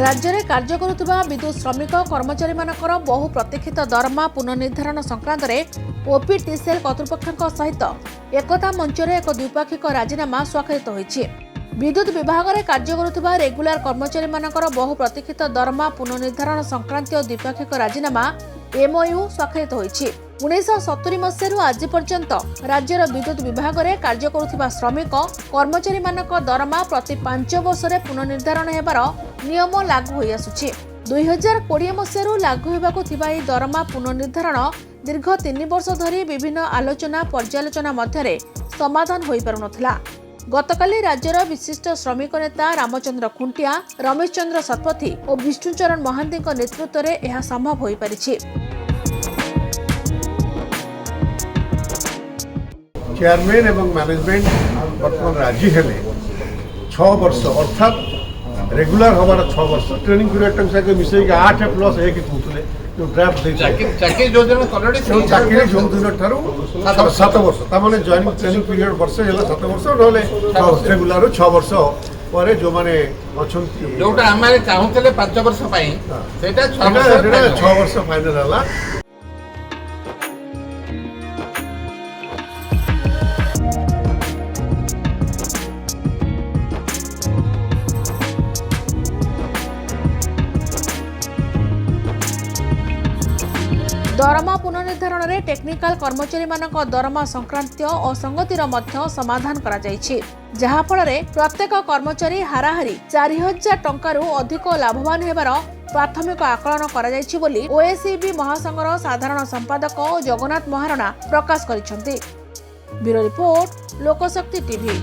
राज्य में कार्य करुवा विद्युत श्रमिक कर्मचारी मानकर बहु प्रतीक्षित दरमा पुनर्निर्धारण संक्रांत में ओपीटीसीएल कर्तृपक्षों सहित एकता मंच एक द्विपाक्षिक राजीनामा स्वाक्षरित होइछि। विद्युत विभाग में कार्य करुवा रेगुलार कर्मचारी मानकर बहु प्रतीक्षित दरमा पुनर्निर्धारण संक्रांतीय द्विपाक्षिक राजीनामा एमओयू स्वाक्षरित होइछि। 1970 मसीह आज पर्यंत राज्यर विद्युत विभाग में कार्य करुवा श्रमिक कर्मचारी मानक दरमा प्रति 5 वर्ष पुनर्निर्धारण हेबार नियम लागू होई आसुछि। 2020 मसीह लागू होबाकु थिबा एही दरमा पुनर्निर्धारण दीर्घ 3 वर्ष धरी विभिन्न आलोचना पर्यालोचना मध्यरे समाधान होई पारुनथिला। गतकाली राज्यर विशिष्ट श्रमिक नेता रामचंद्र खुंटिया, रमेश चंद्र शतपथी और विष्णुचरण महांती नेतृत्व में यह संभव हो पारिछि। चेयरमैन एवं मैनेजमेंट बर्तमान राजी हेले 6 वर्ष अर्थात रेगुलर हमार 6 वर्ष ट्रेनिंग पीरियड तक मिसे 8+1 कहते जो ड्राफ्ट चाकरी जो दिन ऑलरेडी चाकरी जो दिन ठारू 7 वर्ष तामाने जॉइनिंग ट्रेनिंग पीरियड वर्ष हेला 7 वर्ष नले रेगुलर 6 वर्ष पर जो माने अछंती जोटा हमारे चाहूतले 5 वर्ष पई सेटा 6 वर्ष फाइनल हला। दरमा पुनर्निर्धारण में टेक्निकल कर्मचारी मानक दरमा संक्रांतीय असंगतिर मध्य समाधान करा जायछि, जहा फल प्रत्येक कर्मचारी हाराहारी 4000 टंकारु अधिक लाभवान हेबार प्राथमिक आकलन करा जायछि बोली ओएसीबी महासंघर साधारण संपादक जगन्नाथ महाराणा प्रकाश करिसेंति। Bureau report, Lokshakti TV.